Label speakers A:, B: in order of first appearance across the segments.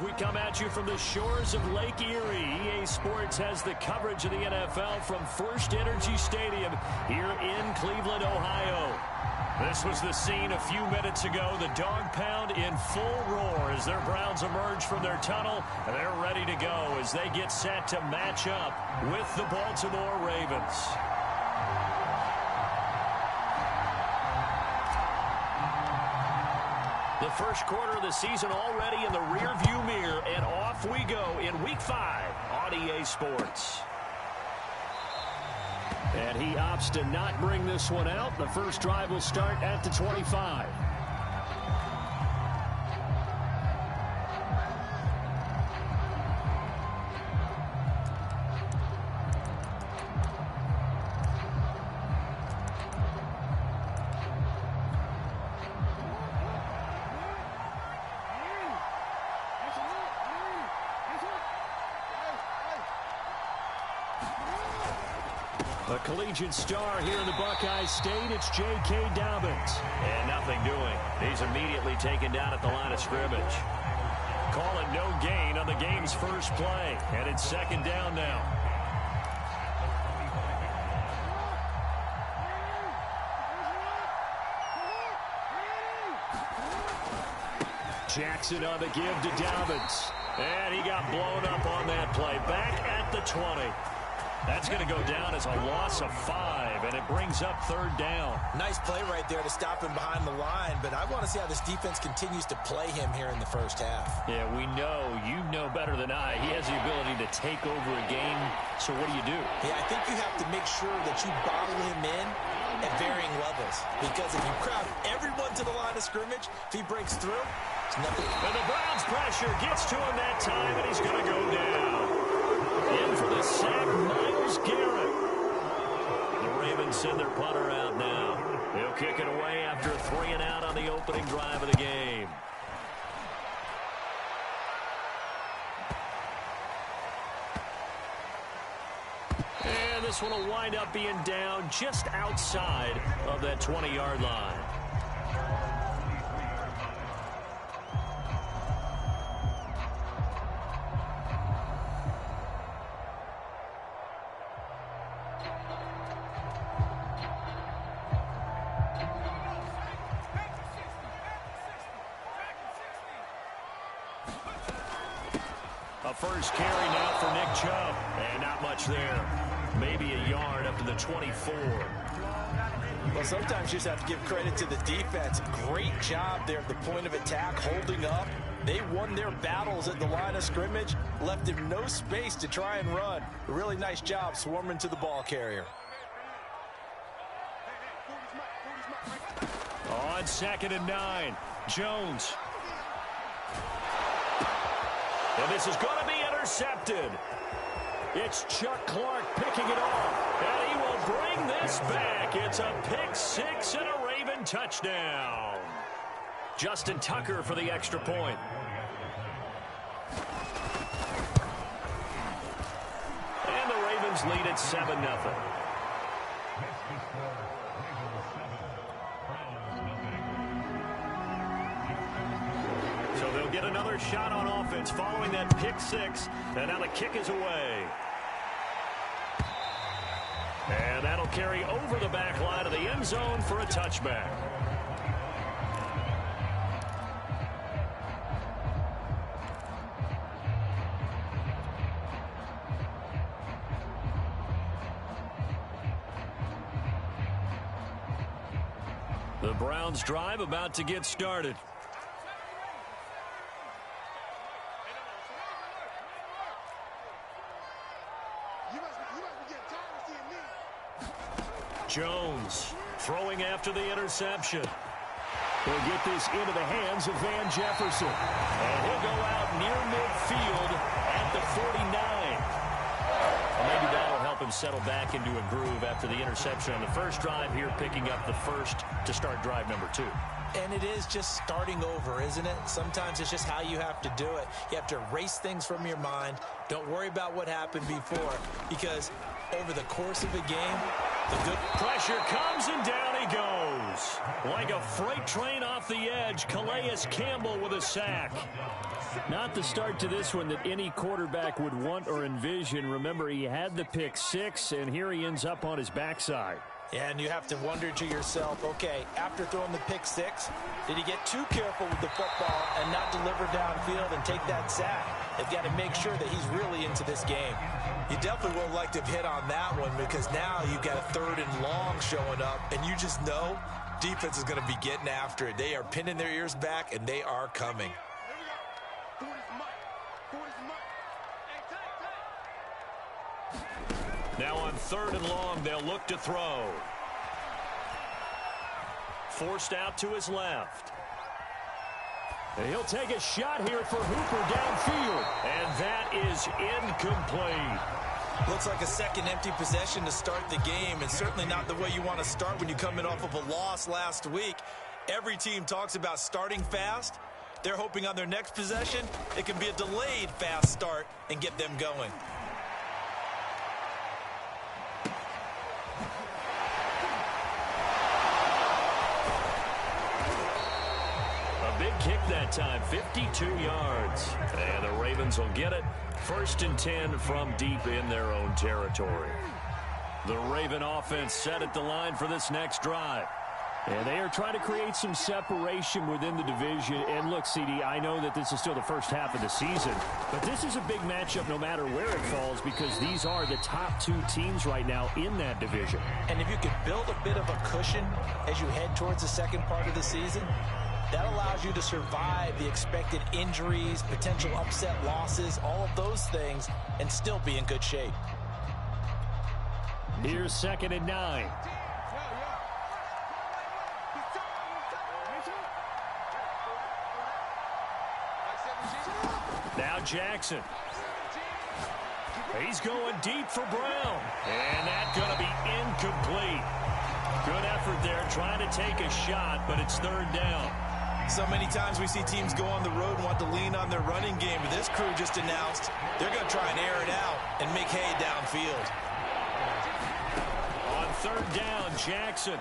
A: We come at you from the shores of Lake Erie. EA Sports has the coverage of the NFL from First Energy Stadium here in Cleveland, Ohio. This was the scene a few minutes ago. The dog pound in full roar as their Browns emerge from their tunnel. And they're ready to go as they get set to match up with the Baltimore Ravens. The first quarter of the season already in the rearview mirror, and off we go in Week 5 on EA Sports. And he opts to not bring this one out. The first drive will start at the 25. A collegiate star here in the Buckeye State, it's J.K. Dobbins. And nothing doing. He's immediately taken down at the line of scrimmage. Call it no gain on the game's first play. And it's second down now. Jackson on the give to Dobbins. And he got blown up on that play. Back at the 20. That's going to go down as a loss of 5, and it brings up third down.
B: Nice play right there to stop him behind the line, but I want to see how this defense continues to play him here in the first half.
A: Yeah, we know. You know better than I. He has the ability to take over a game, so what do you do?
B: Yeah, I think you have to make sure that you bottle him in at varying levels, because if you crowd everyone to the line of scrimmage, if he breaks through, it's nothing.
A: And the Browns' pressure gets to him that time, and he's going to go down. In for the sack, Myles Garrett. The Ravens send their punter out now. He'll kick it away after a 3 and out on the opening drive of the game. And this one will wind up being down just outside of that 20-yard line. First carry now for Nick Chubb, and not much there. Maybe a yard up to the 24.
B: Well, sometimes you just have to give credit to the defense. Great job there at the point of attack, holding up. They won their battles at the line of scrimmage, left him no space to try and run. A really nice job swarming to the ball carrier.
A: On 2nd and 9, Jones. And this is going to be intercepted. It's Chuck Clark picking it off. And he will bring this back. It's a pick 6 and a Raven touchdown. Justin Tucker for the extra point. And the Ravens lead at 7-0. So they'll get another shot on offense following that pick 6. And now the kick is away. And that'll carry over the back line of the end zone for a touchback. The Browns drive about to get started. Jones throwing after the interception. They'll get this into the hands of Van Jefferson. And he'll go out near midfield at the 49. Well, maybe that'll help him settle back into a groove after the interception on the first drive here, picking up the first to start drive number 2.
B: And it is just starting over, isn't it? Sometimes it's just how you have to do it. You have to erase things from your mind. Don't worry about what happened before, because over the course of a game, the good
A: pressure comes and down he he goes. Like a freight train off the edge, Calais Campbell with a sack. Not the start to this one that any quarterback would want or envision. Remember, he had the pick six, and here he ends up on his backside.
B: Yeah, and you have to wonder to yourself, okay, after throwing the pick six, did he get too careful with the football and not deliver downfield and take that sack? They've got to make sure that he's really into this game.
C: You definitely would like to have hit on that one, because now you've got a 3rd and long showing up, and you just know defense is going to be getting after it. They are pinning their ears back, and they are coming.
A: Now on 3rd and long, they'll look to throw. Forced out to his left. And he'll take a shot here for Hooper downfield. And that is incomplete.
C: Looks like a second empty possession to start the game, and certainly not the way you want to start when you come in off of a loss last week. Every team talks about starting fast. They're hoping on their next possession it can be a delayed fast start and get them going.
A: Big kick that time, 52 yards. And the Ravens will get it. 1st and 10 from deep in their own territory. The Raven offense set at the line for this next drive. And they are trying to create some separation within the division. And look, CD, I know that this is still the first half of the season, but this is a big matchup no matter where it falls, because these are the top 2 teams right now in that division.
B: And if you could build a bit of a cushion as you head towards the second part of the season, that allows you to survive the expected injuries, potential upset losses, all of those things, and still be in good shape.
A: Here's 2nd and 9. Now Jackson. He's going deep for Brown. And that's going to be incomplete. Good effort there trying to take a shot, but it's 3rd down.
C: So many times we see teams go on the road and want to lean on their running game. But this crew just announced they're going to try and air it out and make hay downfield.
A: On 3rd down, Jackson.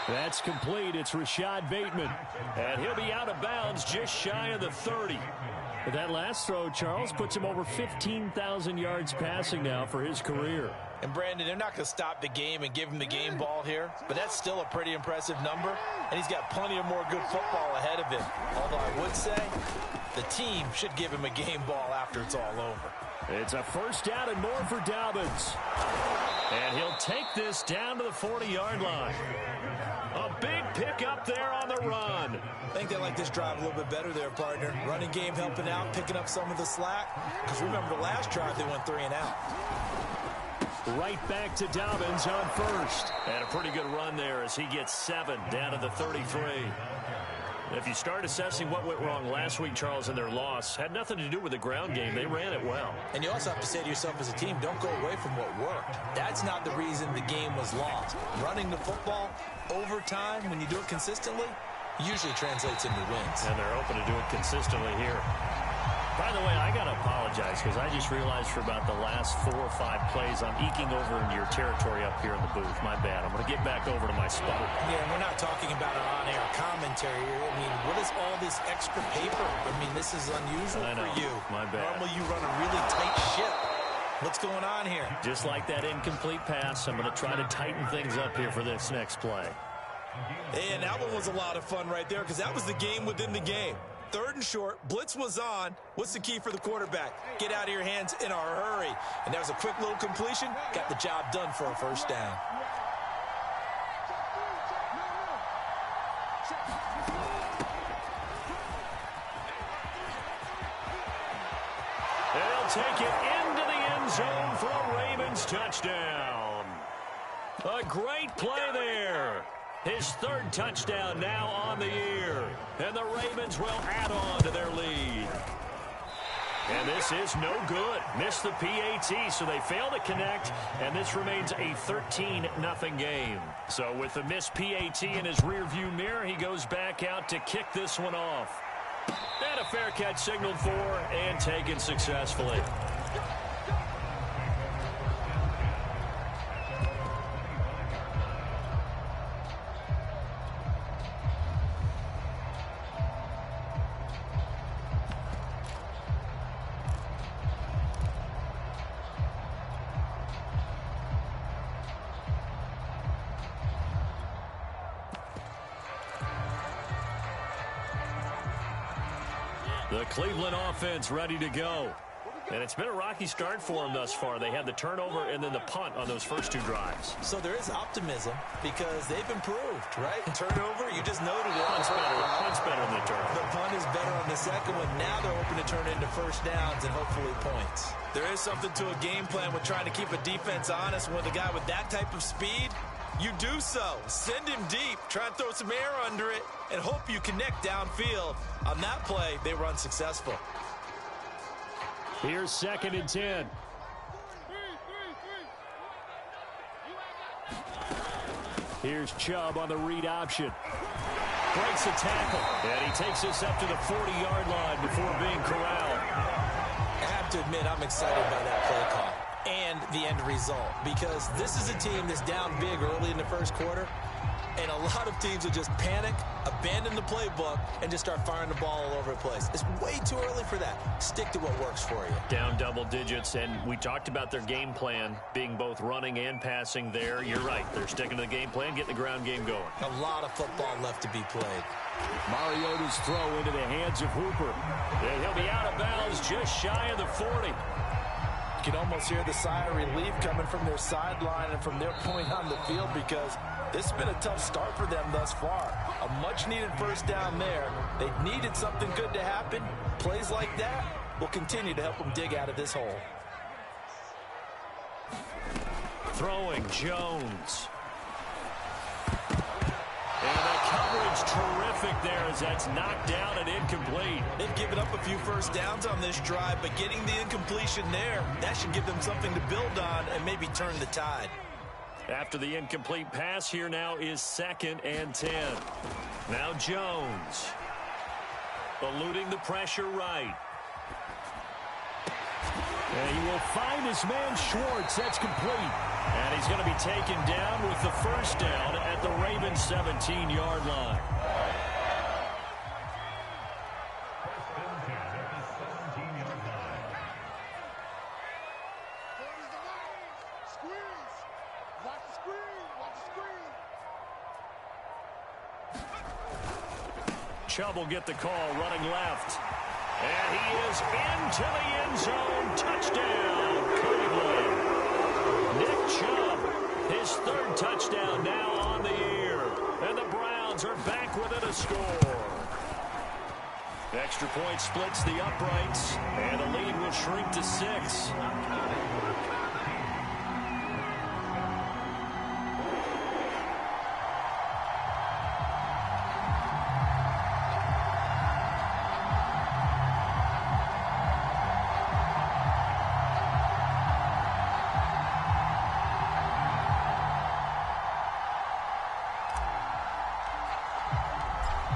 A: That's complete. It's Rashad Bateman. And he'll be out of bounds just shy of the 30. But that last throw, Charles, puts him over 15,000 yards passing now for his career.
B: And Brandon, they're not going to stop the game and give him the game ball here, but that's still a pretty impressive number, and he's got plenty of more good football ahead of him. Although I would say the team should give him a game ball after it's all over.
A: It's a 1st down and more for Dobbins. And he'll take this down to the 40-yard line. A big pickup there on the run.
C: I think they like this drive a little bit better there, partner. Running game helping out, picking up some of the slack. Because remember, the last drive they went 3 and out.
A: Right back to Dobbins on 1st. And a pretty good run there as he gets 7 down to the 33. If you start assessing what went wrong last week, Charles, in their loss, had nothing to do with the ground game. They ran it well.
B: And you also have to say to yourself as a team, don't go away from what worked. That's not the reason the game was lost. Running the football over time, when you do it consistently, usually translates into wins.
A: And they're open to do it consistently here. By the way, I got to apologize because I just realized for about the last 4 or 5 plays, I'm eking over into your territory up here in the booth. My bad. I'm going to get back over to my spot.
B: Yeah, we're not talking about an on-air commentary. I mean, what is all this extra paper? I mean, this is unusual for you.
A: My bad.
B: Normally you run a really tight ship. What's going on here?
A: Just like that incomplete pass, I'm going to try to tighten things up here for this next play.
C: And that one was a lot of fun right there because that was the game within the game. 3rd and short, blitz was on. What's the key for the quarterback? Get out of your hands in a hurry. And that was a quick little completion. Got the job done for a 1st down.
A: They'll take it into the end zone for a Ravens touchdown. A great play there. His 3rd touchdown now on the year. And the Ravens will add on to their lead. And this is no good. Missed the PAT, so they fail to connect. And this remains a 13-0 game. So with the missed PAT in his rearview mirror, he goes back out to kick this one off. And a fair catch signaled for and taken successfully. The Cleveland offense ready to go. And it's been a rocky start for them thus far. They had the turnover and then the punt on those first 2 drives.
C: So there is optimism because they've improved, right? Turnover, you just noted it.
A: Punt's better than the turnover.
C: The punt is better on the second one. Now they're hoping to turn it into first downs and hopefully points. There is something to a game plan with trying to keep a defense honest. With a guy with that type of speed, you do so. Send him deep. Try and throw some air under it and hope you connect downfield. On that play, they were unsuccessful.
A: Here's 2nd and 10. Here's Chubb on the read option. Breaks a tackle. And he takes us up to the 40-yard line before being corralled.
C: I have to admit, I'm excited by that play call and the end result because this is a team that's down big early in the first quarter, and a lot of teams will just panic, abandon the playbook, and just start firing the ball all over the place. It's way too early for that. Stick to what works for you.
A: Down double digits, and we talked about their game plan being both running and passing there. You're right. They're sticking to the game plan, getting the ground game going.
C: A lot of football left to be played.
A: Mariota's throw into the hands of Hooper. And he'll be out of bounds just shy of the 40.
B: You can almost hear the sigh of relief coming from their sideline and from their point on the field because this has been a tough start for them thus far. A much-needed first down there. They needed something good to happen. Plays like that will continue to help them dig out of this hole.
A: Throwing Jones. And the coverage terrific there as that's knocked down and incomplete.
C: They've given up a few first downs on this drive, but getting the incompletion there, that should give them something to build on and maybe turn the tide.
A: After the incomplete pass, here now is 2nd and 10. Now Jones. Eluding the pressure right. And he will find his man Schwartz. That's complete. And he's going to be taken down with the first down at the Ravens 17-yard line. Chubb will get the call running left. And he is into the end zone. Touchdown, Cleveland. Nick Chubb, his 3rd touchdown now on the year. And the Browns are back within a score. Extra point splits the uprights. And the lead will shrink to 6.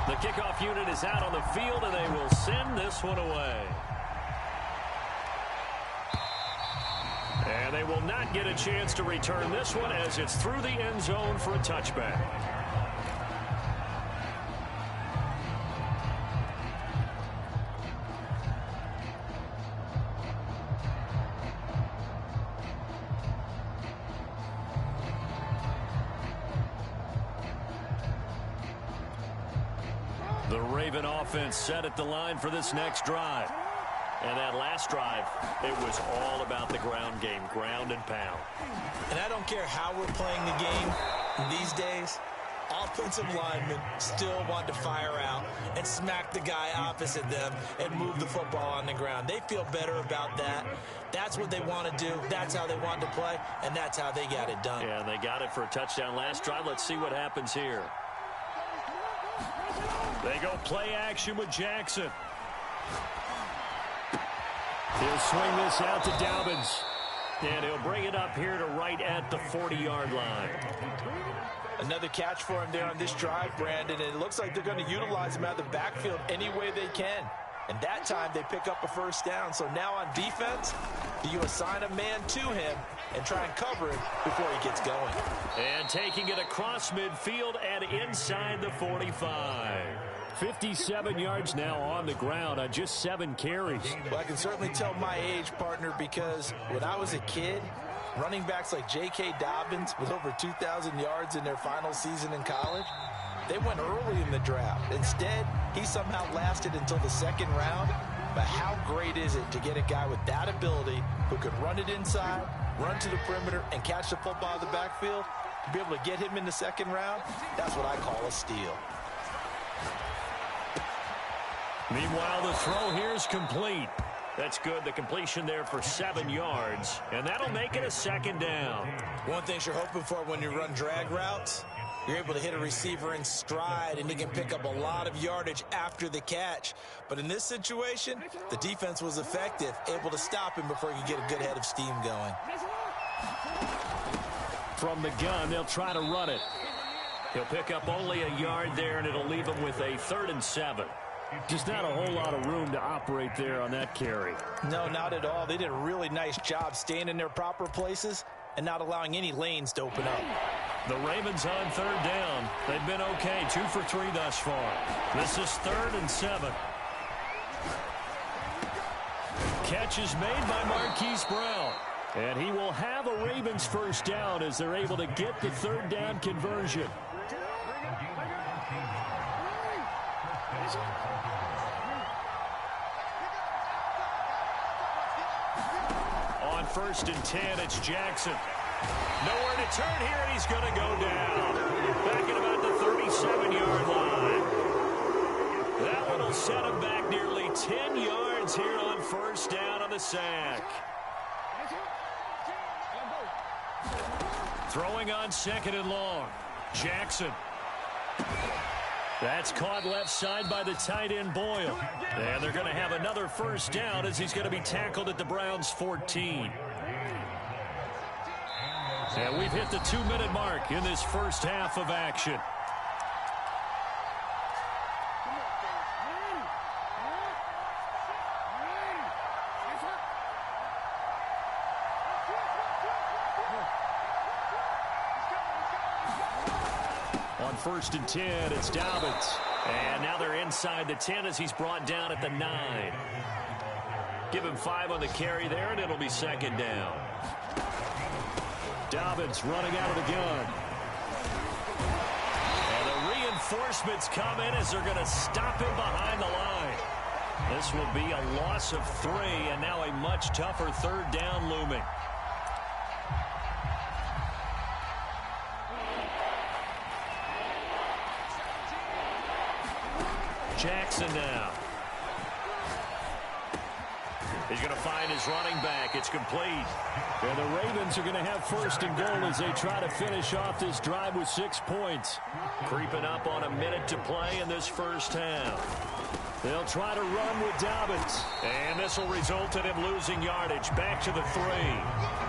A: The kickoff unit is out on the field, and they will send this one away. And they will not get a chance to return this one as it's through the end zone for a touchback. The Raven offense set at the line for this next drive. And that last drive, it was all about the ground game, ground and pound.
C: And I don't care how we're playing the game these days, offensive linemen still want to fire out and smack the guy opposite them and move the football on the ground. They feel better about that. That's what they want to do. That's how they want to play, and that's how they got it done.
A: Yeah, and they got it for a touchdown last drive. Let's see what happens here. They go play action with Jackson. He'll swing this out to Dobbins. And he'll bring it up here to right at the 40-yard line.
B: Another catch for him there on this drive, Brandon. And it looks like they're going to utilize him out of the backfield any way they can. And that time they pick up a first down. So now on defense, do you assign a man to him and try and cover him before he gets going?
A: And taking it across midfield and inside the 45. 57 yards now on the ground on just 7 carries.
B: Well, I can certainly tell my age, partner, because when I was a kid, running backs like J.K. Dobbins with over 2,000 yards in their final season in college, They went early in the draft. Instead, he somehow lasted until the second round. But how great is it to get a guy with that ability who can run it inside, run to the perimeter, and catch the football in the backfield? To be able to get him in the second round, that's what I call a steal.
A: Meanwhile, the throw here is complete. That's good. The completion there for 7 yards, and that'll make it a second down.
C: One thing you're hoping for when you run drag routes, you're able to hit a receiver in stride, and he can pick up a lot of yardage after the catch. But in this situation, the defense was effective, able to stop him before he could get a good head of steam going.
A: From the gun, they'll try to run it. He'll pick up only a yard there, and it'll leave him with a 3rd and 7. Just not a whole lot of room to operate there on that carry.
B: No, not at all. They did a really nice job staying in their proper places and not allowing any lanes to open up.
A: The Ravens on 3rd down. They've been okay, 2 for 3 thus far. This is 3rd and 7. Catch is made by Marquise Brown. And he will have a Ravens first down as they're able to get the 3rd down conversion. On 1st and 10, it's Jackson. Nowhere to turn here, and he's going to go down. Back at about the 37-yard line. That one will set him back nearly 10 yards here on 1st down on the sack. Throwing on 2nd and long. Jackson. That's caught left side by the tight end Boyle. And they're going to have another first down as he's going to be tackled at the Browns' 14. And we've hit the 2-minute mark in this first half of action. On 1st and 10, it's Dobbins. And now they're inside the 10 as he's brought down at the 9. Give him 5 on the carry there, and it'll be 2nd down. Dobbins running out of the gun. And the reinforcements come in as they're going to stop him behind the line. This will be a loss of 3, and now a much tougher 3rd down looming. Jackson now. He's going to find his running back. It's complete. And the Ravens are going to have 1st and goal as they try to finish off this drive with 6 points. Creeping up on a minute to play in this first half. They'll try to run with Dobbins. And this will result in him losing yardage. Back to the 3.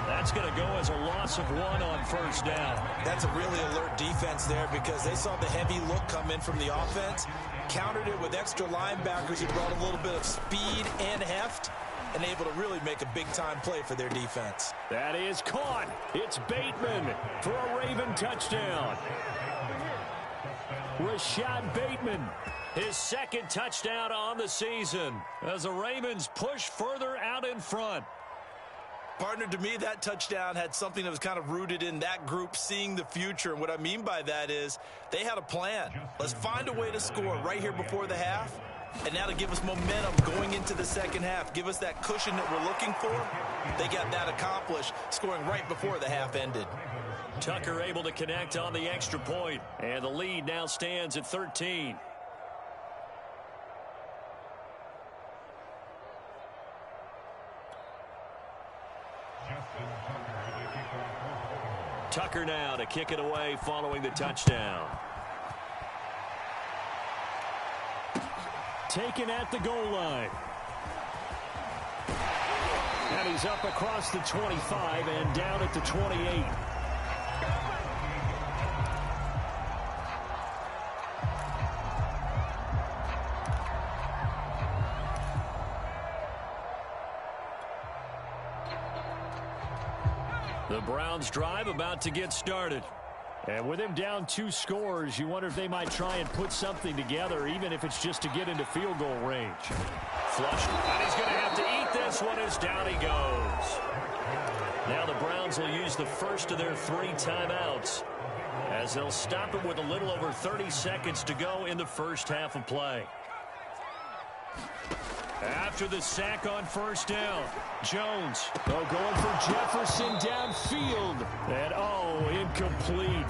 A: That's going to go as a loss of 1 on 1st down.
C: That's a really alert defense there because they saw the heavy look come in from the offense, countered it with extra linebackers who brought a little bit of speed and heft, and able to really make a big-time play for their defense.
A: That is caught. It's Bateman for a Raven touchdown. Rashad Bateman, his 2nd touchdown on the season as the Ravens push further out in front.
C: Partner, to me, that touchdown had something that was kind of rooted in that group seeing the future. And what I mean by that is they had a plan. Let's find a way to score right here before the half. And now to give us momentum going into the second half, give us that cushion that we're looking for. They got that accomplished, scoring right before the half ended.
A: Tucker able to connect on the extra point, and the lead now stands at 13. Tucker now to kick it away following the touchdown. Taken at the goal line. And he's up across the 25 and down at the 28. The Browns drive about to get started. And with him down 2 scores, you wonder if they might try and put something together, even if it's just to get into field goal range. Flush, and he's going to have to eat this one as down he goes. Now the Browns will use the first of their 3 timeouts. as they'll stop it with a little over 30 seconds to go in the first half of play. After the sack on first down, Jones.
D: Oh, going for Jefferson downfield. And, incomplete.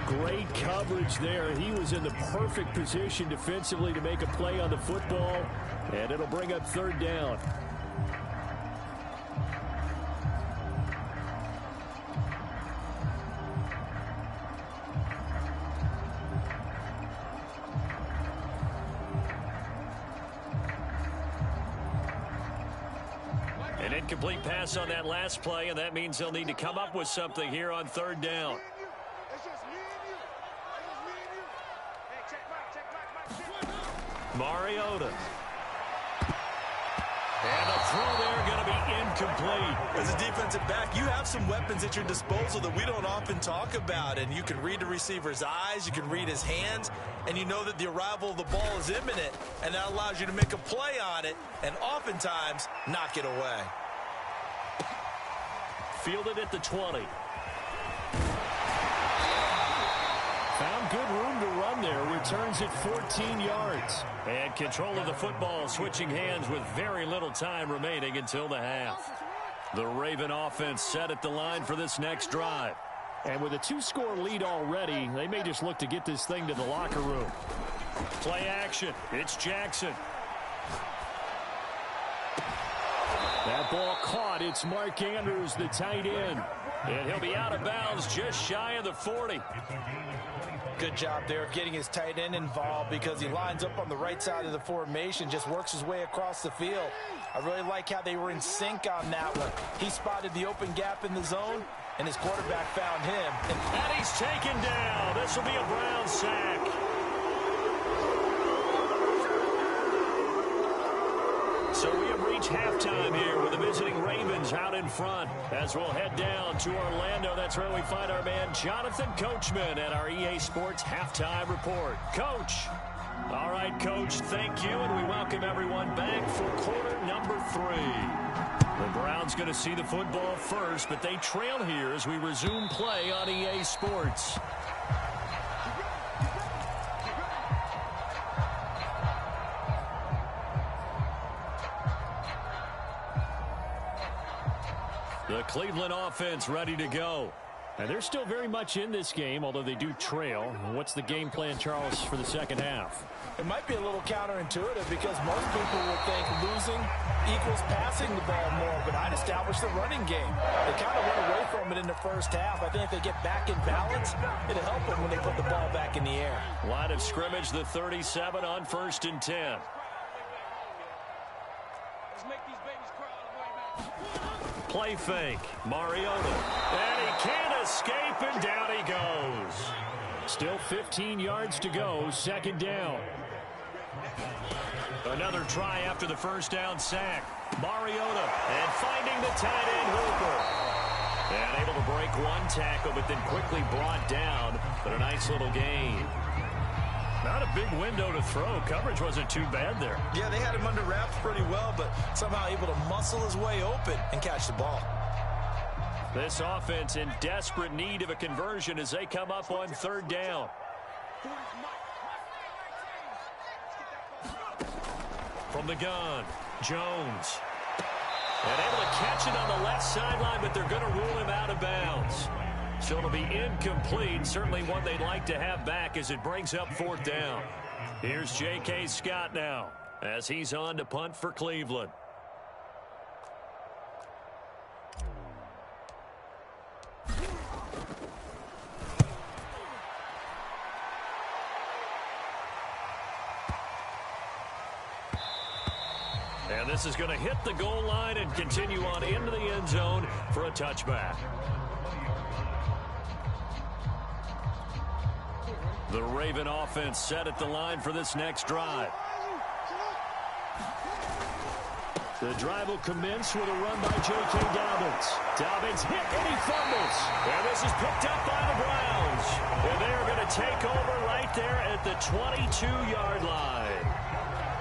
D: Great coverage there. He was in the perfect position defensively to make a play on the football, and it'll bring up third down.
A: An incomplete pass on that last play, and that means they'll need to come up with something here on third down. Mariota. And a throw there going to be incomplete.
C: As a defensive back, you have some weapons at your disposal that we don't often talk about. And you can read the receiver's eyes, you can read his hands, and you know that the arrival of the ball is imminent. And that allows you to make a play on it and oftentimes knock it away.
A: Fielded at the 20.
D: Found good room to run there. Returns it 14 yards.
A: And control of the football switching hands with very little time remaining until the half. The Raven offense set at the line for this next drive.
D: And with a 2-score lead already, they may just look to get this thing to the locker room.
A: Play action. It's Jackson.
D: That ball caught. It's Mark Andrews, the tight end.
A: And he'll be out of bounds just shy of the 40.
B: Good job there of getting his tight end involved because he lines up on the right side of the formation, just works his way across the field. I really like how they were in sync on that one. He spotted the open gap in the zone, and his quarterback found him.
A: And he's taken down. This will be a Brown sack. So we have reached halftime here with the visiting Ravens out in front. As we'll head down to Orlando, that's where we find our man Jonathan Coachman at our EA Sports Halftime Report. Coach. All right, Coach, thank you, and we welcome everyone back for quarter number 3. The Browns going to see the football first, but they trail here as we resume play on EA Sports. The Cleveland offense ready to go.
D: And they're still very much in this game, although they do trail. What's the game plan, Charles, for the second half?
B: It might be a little counterintuitive because most people would think losing equals passing the ball more, but I'd establish the running game. They kind of went away from it in the first half. I think if they get back in balance, it'll help them when they put the ball back in the air.
A: Line of scrimmage, the 37 on 1st and 10.
E: Let's make these babies cry all the way back.
A: Play fake. Mariota. And he can't escape, and down he goes.
D: Still 15 yards to go. Second down.
A: Another try after the first down sack. Mariota. And finding the tight end Hooper. And able to break one tackle, but then quickly brought down. But a nice little gain. Not a big window to throw. Coverage wasn't too bad there.
C: Yeah, they had him under wraps pretty well, but somehow able to muscle his way open and catch the ball.
A: This offense in desperate need of a conversion as they come up on third down. From the gun, Jones. And able to catch it on the left sideline, but they're going to rule him out of bounds. So it'll be incomplete, certainly one they'd like to have back as it brings up fourth down. Here's J.K. Scott now as he's on to punt for Cleveland. And this is going to hit the goal line and continue on into the end zone for a touchback. The Raven offense set at the line for this next drive.
D: The drive will commence with a run by J.K. Dobbins. Dobbins hit and he fumbles.
A: And this is picked up by the Browns. And they are going to take over right there at the 22-yard line.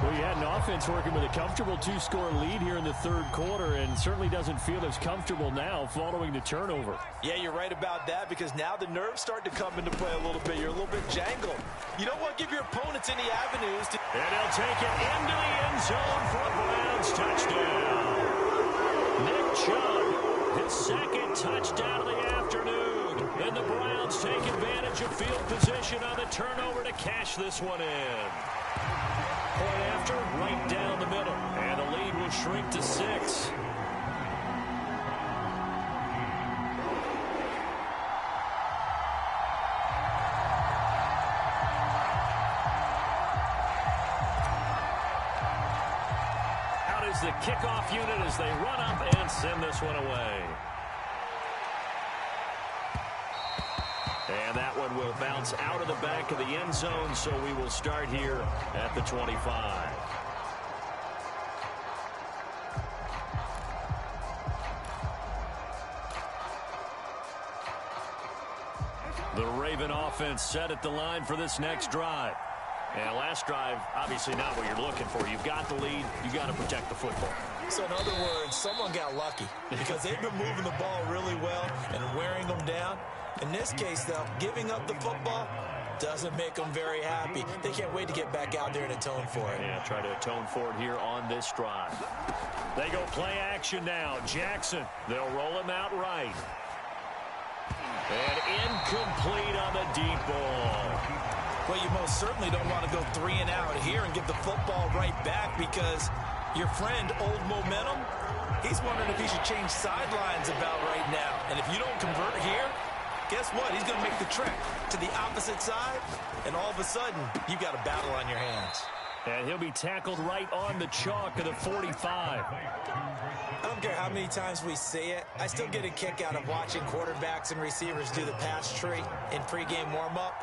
D: Well, you had an offense working with a comfortable 2-score lead here in the third quarter, and certainly doesn't feel as comfortable now following the turnover.
B: Yeah, you're right about that, because now the nerves start to come into play a little bit. You're a little bit jangled. You don't want to give your opponents any avenues to...
A: And he'll take it into the end zone for a Browns touchdown. Nick Chubb, his second touchdown of the afternoon. And the Browns take advantage of field position on the turnover to cash this one in. Point after, right down the middle. And the lead will shrink to 6. Out is the kickoff unit as they run up and send this one away. And that one will bounce out of the back of the end zone, so we will start here at the 25. The Raven offense set at the line for this next drive. And last drive, obviously not what you're looking for. You've got the lead. You've got to protect the football.
C: So in other words, someone got lucky because they've been moving the ball really well and wearing them down. In this case, though, giving up the football doesn't make them very happy. They can't wait to get back out there and atone for it.
A: Yeah, try to atone for it here on this drive. They go play action now. Jackson, they'll roll him out right. And incomplete on the deep ball.
C: Well, you most certainly don't want to go 3 and out here and give the football right back, because your friend, Old Momentum, he's wondering if he should change sidelines about right now. And if you don't convert here, guess what? He's going to make the trek to the opposite side, and all of a sudden, you've got a battle on your hands.
A: And he'll be tackled right on the chalk of the 45.
C: I don't care how many times we see it. I still get a kick out of watching quarterbacks and receivers do the pass tree in pregame warm-up.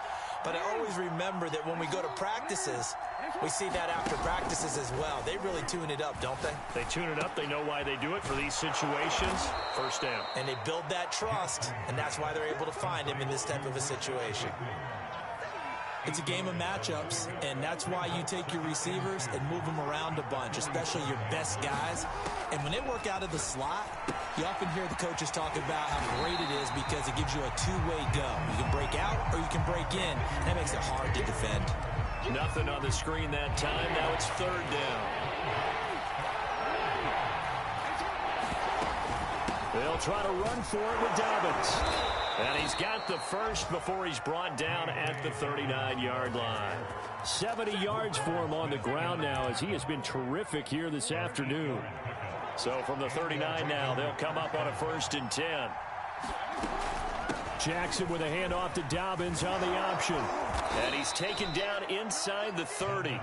C: But I always remember that when we go to practices, we see that after practices as well. They really tune it up, don't they?
A: They tune it up. They know why they do it for these situations. First down.
C: And they build that trust, and that's why they're able to find him in this type of a situation. It's a game of matchups, and that's why you take your receivers and move them around a bunch, especially your best guys. And when they work out of the slot, you often hear the coaches talk about how great it is because it gives you a two-way go. You can break out or you can break in. That makes it hard to defend.
A: Nothing on the screen that time. Now it's third down. They'll try to run for it with Dobbins. And he's got the first before he's brought down at the 39-yard line. 70 yards for him on the ground now, as he has been terrific here this afternoon. So from the 39 now, they'll come up on a 1st and 10.
D: Jackson with a handoff to Dobbins on the option.
A: And he's taken down inside the 30.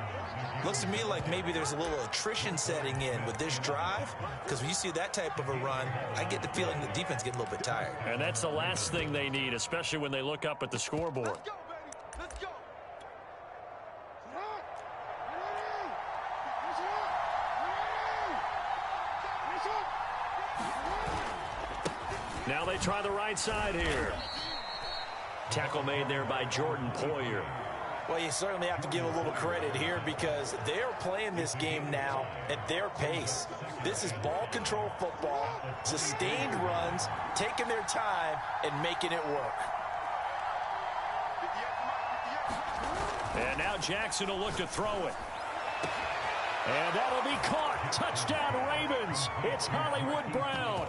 C: Looks to me like maybe there's a little attrition setting in with this drive, because when you see that type of a run, I get the feeling the defense gets a little bit tired.
A: And that's the last thing they need, especially when they look up at the scoreboard.
E: Let's go, baby. Let's go.
A: Now they try the right side here. Tackle made there by Jordan Poyer.
B: Well, you certainly have to give a little credit here because they're playing this game now at their pace. This is ball control football, sustained runs, taking their time and making it work.
A: And now Jackson will look to throw it. And that'll be caught. Touchdown Ravens. It's Hollywood Brown.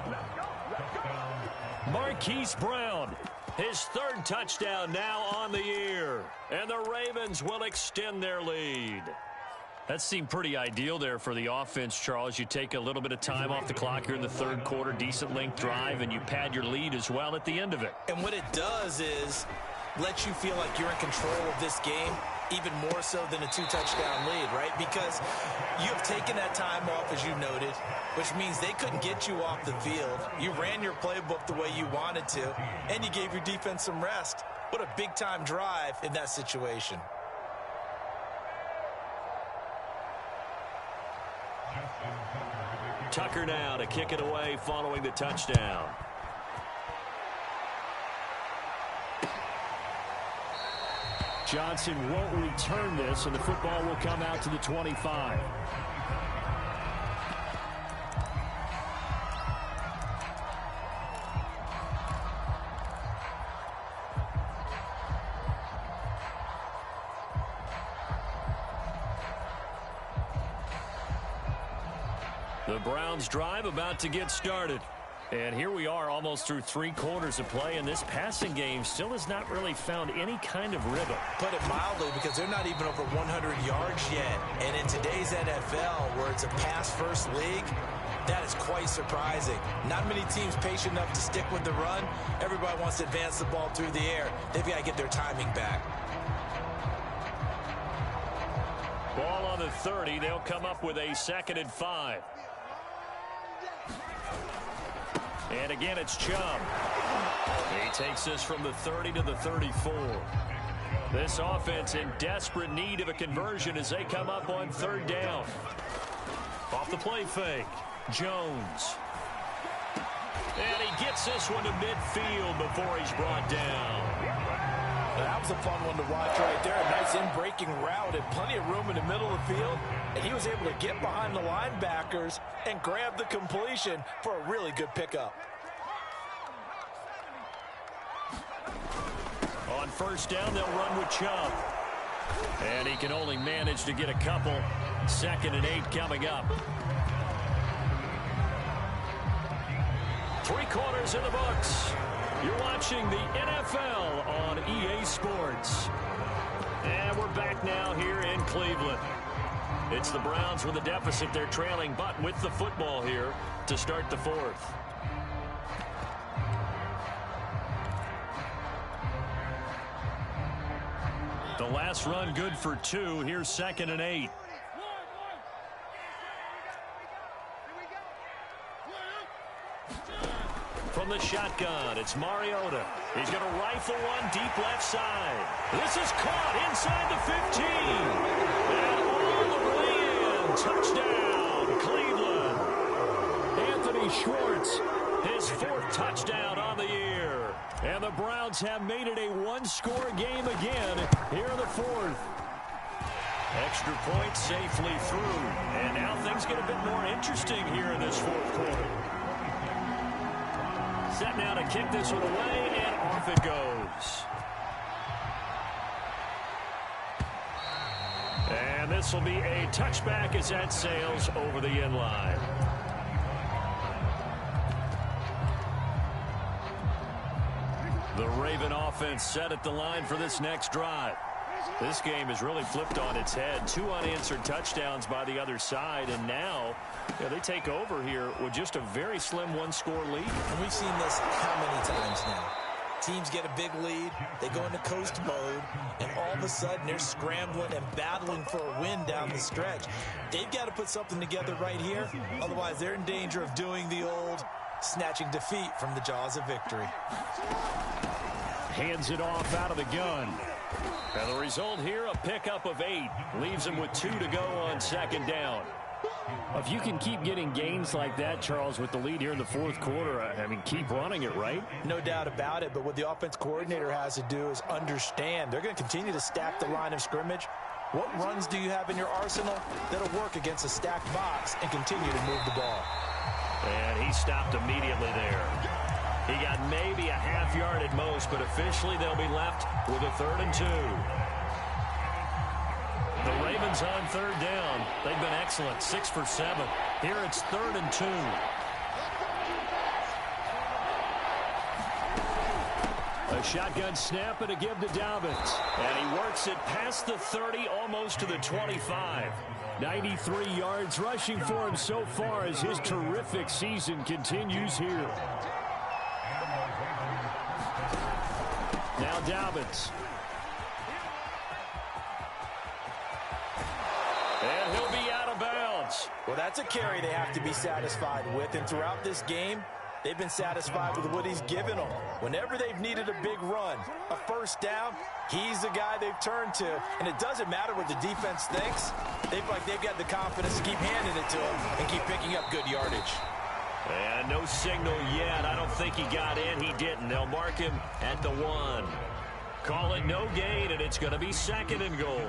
A: Marquise Brown. His 3rd touchdown now on the year. And the Ravens will extend their lead. That seemed pretty ideal there for the offense, Charles. You take a little bit of time off the clock here in the 3rd quarter, decent length drive, and you pad your lead as well at the end of it.
C: And what it does is let you feel like you're in control of this game, even more so than a 2-touchdown lead, right? Because you have taken that time off, as you noted, which means they couldn't get you off the field. You ran your playbook the way you wanted to, and you gave your defense some rest. What a big-time drive in that situation.
A: Tucker now to kick it away following the touchdown.
D: Johnson won't return this, and the football will come out to the 25.
A: The Browns drive about to get started. And here we are almost through 3 quarters of play, and this passing game still has not really found any kind of rhythm.
C: Put it mildly, because they're not even over 100 yards yet. And in today's NFL, where it's a pass-first league, that is quite surprising. Not many teams patient enough to stick with the run. Everybody wants to advance the ball through the air. They've got to get their timing back.
A: Ball on the 30. They'll come up with a 2nd and 5. And again, it's Chubb. He takes this from the 30 to the 34. This offense in desperate need of a conversion as they come up on 3rd down. Off the play fake, Jones. And he gets this one to midfield before he's brought down.
B: That was a fun one to watch right there. A nice in-breaking route and plenty of room in the middle of the field. And he was able to get behind the linebackers and grab the completion for a really good pickup.
A: On 1st down, they'll run with Chubb. And he can only manage to get a couple. 2nd and 8 coming up. 3 quarters in the books. You're watching the NFL on EA Sports. And we're back now here in Cleveland. It's the Browns with a deficit. They're trailing, but with the football here to start the 4th. The last run good for 2. Here's 2nd and 8. From the shotgun, it's Mariota. He's going to rifle one deep left side. This is caught inside the 15. And all the way in. Touchdown, Cleveland. Anthony Schwartz, his 4th touchdown on the year. And the Browns have made it a 1-score game again here in the 4th. Extra point safely through. And now things get a bit more interesting here in this 4th quarter. Set now to kick this one away, and off it goes. And this will be a touchback as that sails over the end line. The Raven offense set at the line for this next drive. This game has really flipped on its head. 2 unanswered touchdowns by the other side, and now they take over here with just a very slim 1-score lead.
C: And we've seen this how many times now? Teams get a big lead, they go into coast mode, and all of a sudden they're scrambling and battling for a win down the stretch. They've got to put something together right here, otherwise they're in danger of doing the old snatching defeat from the jaws of victory.
D: Hands it off out of the gun.
A: And the result here, a pickup of 8. Leaves him with 2 to go on 2nd down.
D: If you can keep getting gains like that, Charles, with the lead here in the 4th quarter, I mean, keep running it, right?
B: No doubt about it, but what the offense coordinator has to do is understand they're going to continue to stack the line of scrimmage. What runs do you have in your arsenal that'll work against a stacked box and continue to move the ball?
A: And he stopped immediately there. He got maybe a half yard at most, but officially they'll be left with a 3rd and 2. The Ravens on 3rd down. They've been excellent, 6 for 7. Here it's 3rd and 2.
D: A shotgun snap and a give to Dobbins.
A: And he works it past the 30, almost to the 25.
D: 93 yards rushing for him so far as his terrific season continues here. Now Dobbins.
A: And he'll be out of bounds.
B: Well, that's a carry they have to be satisfied with, and throughout this game, they've been satisfied with what he's given them. Whenever they've needed a big run, a 1st down, he's the guy they've turned to. And it doesn't matter what the defense thinks. They feel like they've got the confidence to keep handing it to him and keep picking up good yardage.
A: And no signal yet. I don't think he got in. He didn't. They'll mark him at the 1. Call it no gain, and it's going to be 2nd and goal.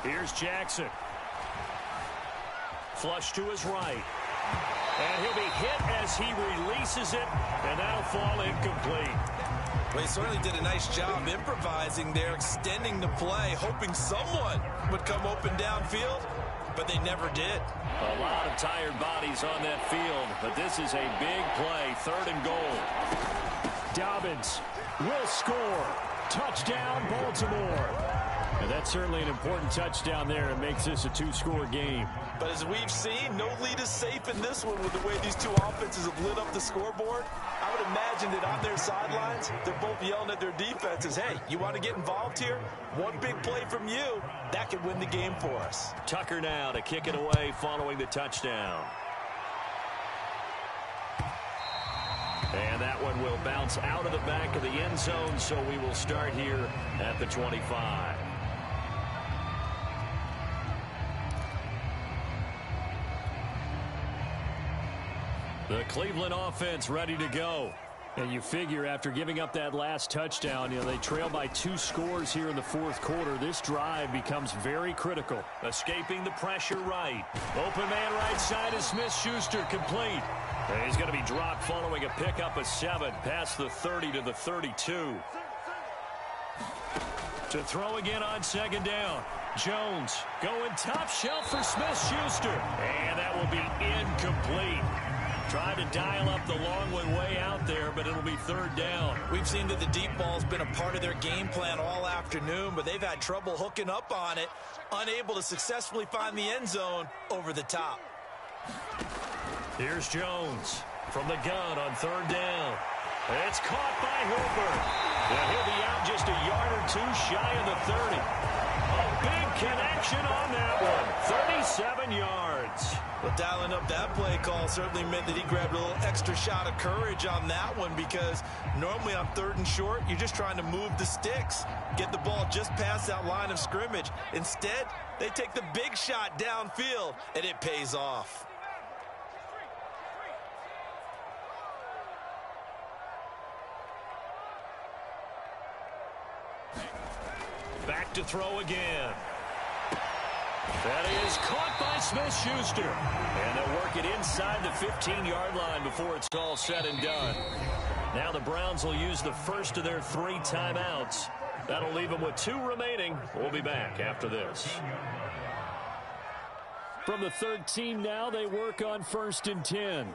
A: Here's Jackson. Flush to his right. And he'll be hit as he releases it, and that'll fall incomplete.
C: Well, he certainly did a nice job improvising there, extending the play, hoping someone would come open downfield, but they never did.
A: A lot of tired bodies on that field, but this is a big play, 3rd and goal.
D: Dobbins will score. Touchdown, Baltimore. And that's certainly an important touchdown there. It makes this a 2-score game.
B: But as we've seen, no lead is safe in this one with the way these two offenses have lit up the scoreboard. I would imagine that on their sidelines, they're both yelling at their defenses, hey, you want to get involved here? One big play from you, that could win the game for us.
A: Tucker now to kick it away following the touchdown. And that one will bounce out of the back of the end zone, so we will start here at the 25. The Cleveland offense ready to go.
D: And you figure after giving up that last touchdown, they trail by 2 scores here in the 4th quarter. This drive becomes very critical.
A: Escaping the pressure right. Open man right side is Smith-Schuster, complete. And he's going to be dropped following a pickup of 7 past the 30 to the 32. To throw again on 2nd down. Jones going top shelf for Smith-Schuster. And that will be incomplete. Tried to dial up the long way out there, but it'll be 3rd down.
C: We've seen that the deep ball's been a part of their game plan all afternoon, but they've had trouble hooking up on it, unable to successfully find the end zone over the top.
A: Here's Jones from the gun on 3rd down. It's caught by Hooper. And he'll be out just a yard or 2 shy of the 30. A big connection on that one. 37 yards.
C: But dialing up that play call certainly meant that he grabbed a little extra shot of courage on that one, because normally on 3rd and short, you're just trying to move the sticks, get the ball just past that line of scrimmage. Instead, they take the big shot downfield, and it pays off.
A: Back to throw again. That is caught by Smith-Schuster. And they'll work it inside the 15-yard line before it's all said and done. Now the Browns will use the first of their 3 timeouts. That'll leave them with 2 remaining. We'll be back after this.
D: From the 3rd team now, they work on 1st and 10.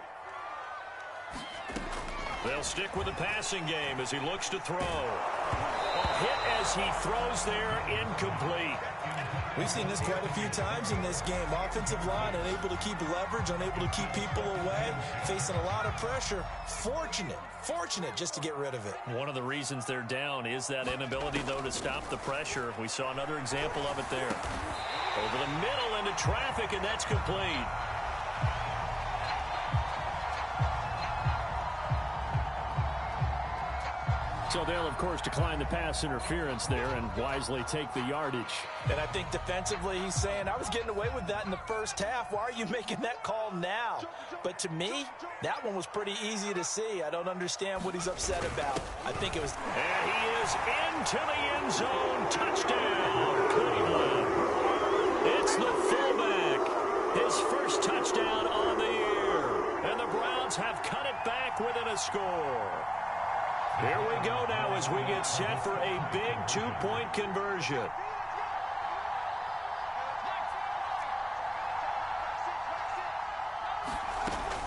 A: They'll stick with the passing game as he looks to throw. A hit as he throws there, incomplete.
C: We've seen this quite a few times in this game. Offensive line unable to keep leverage, unable to keep people away, facing a lot of pressure. Fortunate just to get rid of it.
A: One of the reasons they're down is that inability, though, to stop the pressure. We saw another example of it there. Over the middle into traffic, and that's complete.
D: So they'll, of course, decline the pass interference there and wisely take the yardage.
B: And I think defensively he's saying, I was getting away with that in the first half. Why are you making that call now? But to me, that one was pretty easy to see. I don't understand what he's upset about. I think it was...
A: And he is into the end zone. Touchdown, Cleveland. It's the fullback. His first touchdown on the year. And the Browns have cut it back within a score. Here we go now as we get set for a big 2-point conversion.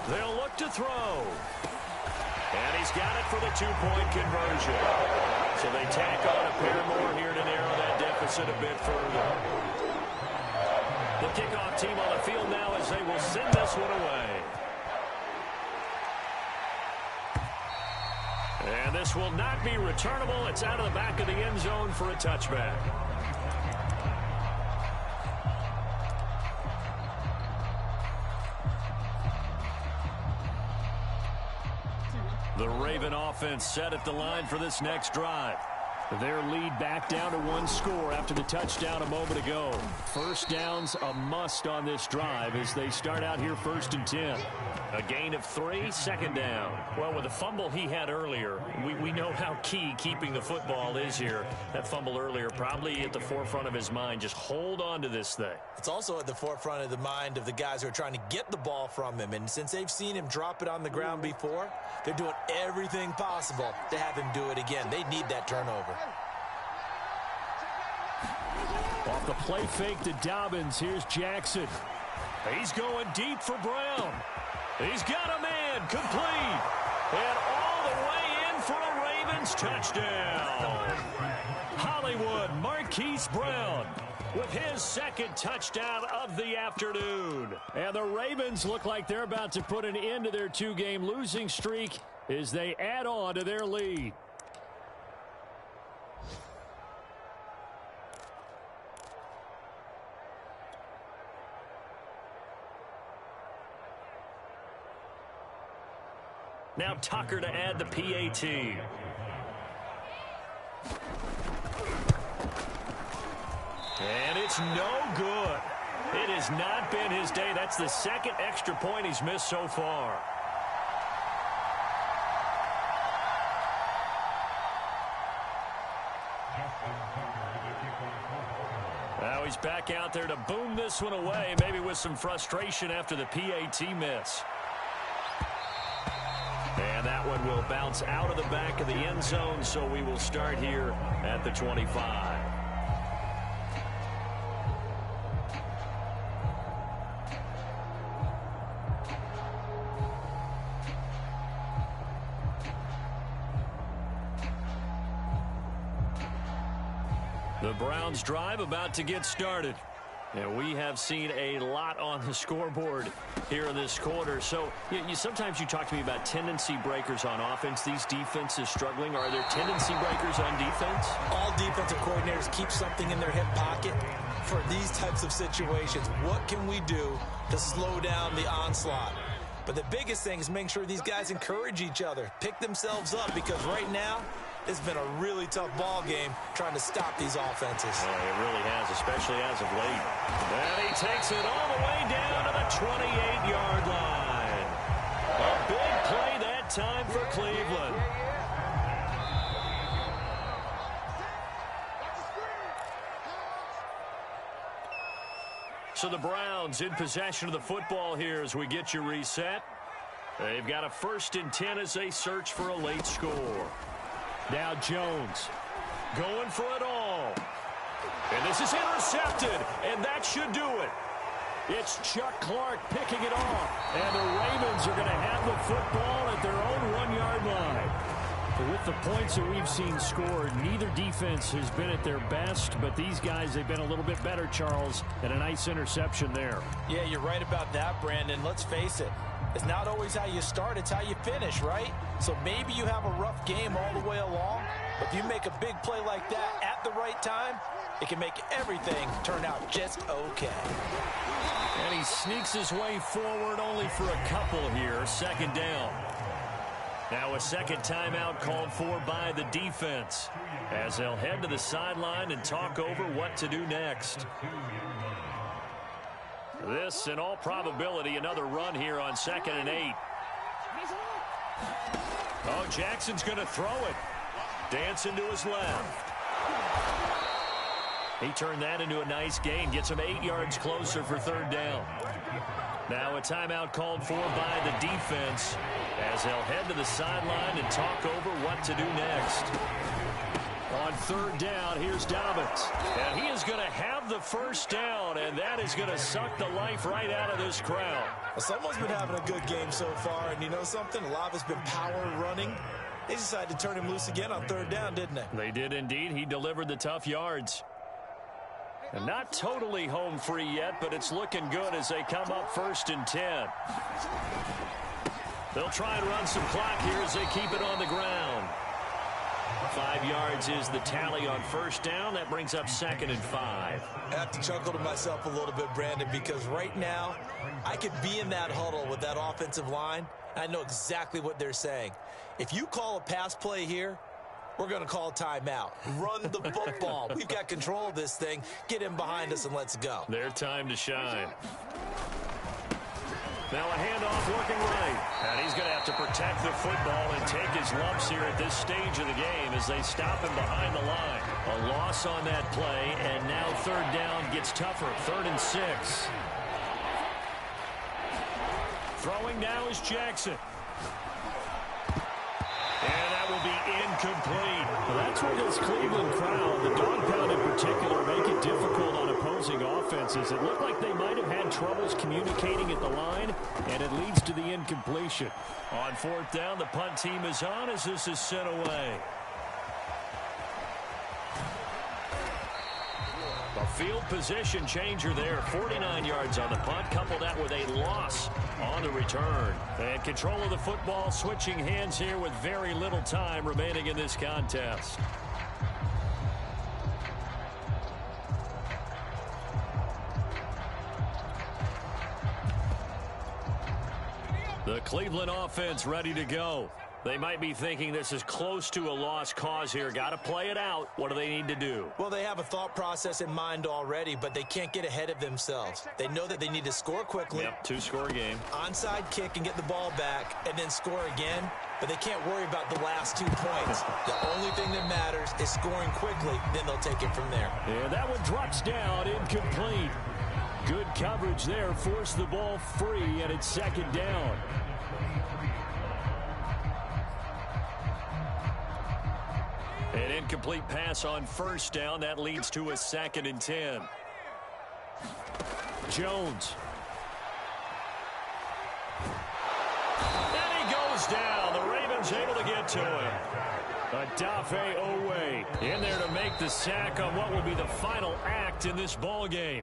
A: They'll look to throw. And he's got it for the 2-point conversion. So they tack on a pair more here to narrow that deficit a bit further. The kickoff team on the field now as they will send this one away. And this will not be returnable. It's out of the back of the end zone for a touchback. The Raven offense set at the line for this next drive.
D: Their lead back down to one score after the touchdown a moment ago. First down's a must on this drive as they start out here 1st and 10.
A: A gain of 3, second down. Well, with the fumble he had earlier, we know how key keeping the football is here. That fumble earlier probably at the forefront of his mind. Just hold on to this thing.
C: It's also at the forefront of the mind of the guys who are trying to get the ball from him. And since they've seen him drop it on the ground before, they're doing everything possible to have him do it again. They need that turnover.
D: Off the play fake to Dobbins, here's Jackson.
A: He's going deep for Brown. He's got a man, complete. And all the way in for a Ravens touchdown. Hollywood Marquise Brown with his second touchdown of the afternoon.
D: And the Ravens look like they're about to put an end to their 2-game losing streak as they add on to their lead.
A: Now Tucker to add the PAT. And it's no good. It has not been his day. That's the second extra point he's missed so far. Now he's back out there to boom this one away, maybe with some frustration after the PAT miss. And that one will bounce out of the back of the end zone, so we will start here at the 25. The Browns drive about to get started. And we have seen a lot on the scoreboard here in this quarter. So sometimes you talk to me about tendency breakers on offense. These defenses struggling. Are there tendency breakers on defense?
C: All defensive coordinators keep something in their hip pocket for these types of situations. What can we do to slow down the onslaught? But the biggest thing is making sure these guys encourage each other, pick themselves up, because right now it's been a really tough ball game trying to stop these offenses.
A: It really has, especially as of late. And he takes it all the way down to the 28-yard line. A big play that time for Cleveland. So the Browns in possession of the football here as we get you reset. They've got a 1st and 10 as they search for a late score.
D: Now Jones
A: going for it all. And this is intercepted, and that should do it.
D: It's Chuck Clark picking it off. And the Ravens are going to have the football at their own 1-yard line. With the points that we've seen scored, neither defense has been at their best, but these guys, they've been a little bit better, Charles, and a nice interception there.
C: Yeah, you're right about that, Brandon. Let's face it. It's not always how you start, it's how you finish, right? So maybe you have a rough game all the way along, but if you make a big play like that at the right time, it can make everything turn out just okay.
A: And he sneaks his way forward only for a couple here. 2nd down. Now a second timeout called for by the defense as they'll head to the sideline and talk over what to do next. This, in all probability, another run here on 2nd and 8. Oh, Jackson's going to throw it. Dancing to his left. He turned that into a nice gain. Gets him 8 yards closer for 3rd down. Now a timeout called for by the defense as they'll head to the sideline and talk over what to do next.
D: On 3rd down, here's Dobbins.
A: And he is going to have the 1st down, and that is going to suck the life right out of this crowd.
C: Well, someone's been having a good game so far, and you know something? A lot of it's been power running. They decided to turn him loose again on 3rd down, didn't they?
A: They did indeed. He delivered the tough yards. And not totally home free yet, but it's looking good as they come up 1st and 10. They'll try and run some clock here as they keep it on the ground. 5 yards is the tally on 1st down. That brings up 2nd and 5.
C: I have to chuckle to myself a little bit, Brandon, because right now I could be in that huddle with that offensive line, I know exactly what they're saying. If you call a pass play here, we're going to call timeout. Run the football. We've got control of this thing. Get him behind us and let's go.
A: Their time to shine. Now a handoff working right. And he's going to have to protect the football and take his lumps here at this stage of the game as they stop him behind the line. A loss on that play, and now third down gets tougher. 3rd and 6. Throwing now is Jackson. And that will be incomplete.
D: Well, that's where this Cleveland crowd, the dog pound in particular, make it difficult on opposing offenses. It looked like they might have had troubles communicating at the line, and it leads to the incompletion.
A: On 4th down, the punt team is on as this is sent away. A field position changer there. 49 yards on the punt. Couple that with a loss on the return. And control of the football switching hands here with very little time remaining in this contest. The Cleveland offense ready to go. They might be thinking this is close to a lost cause here. Got to play it out. What do they need to do?
C: Well, they have a thought process in mind already, but they can't get ahead of themselves. They know that they need to score quickly.
A: Yep, 2-score game.
C: Onside kick and get the ball back and then score again, but they can't worry about the last 2 points. The only thing that matters is scoring quickly, then they'll take it from there.
D: And that one drops down, incomplete. Good coverage there, forced the ball free, and it's 2nd down.
A: An incomplete pass on 1st down. That leads to a 2nd and 10.
D: Jones.
A: And he goes down. The Ravens able to get to him.
D: Odafe Oweh in there to make the sack on what will be the final act in this ball game.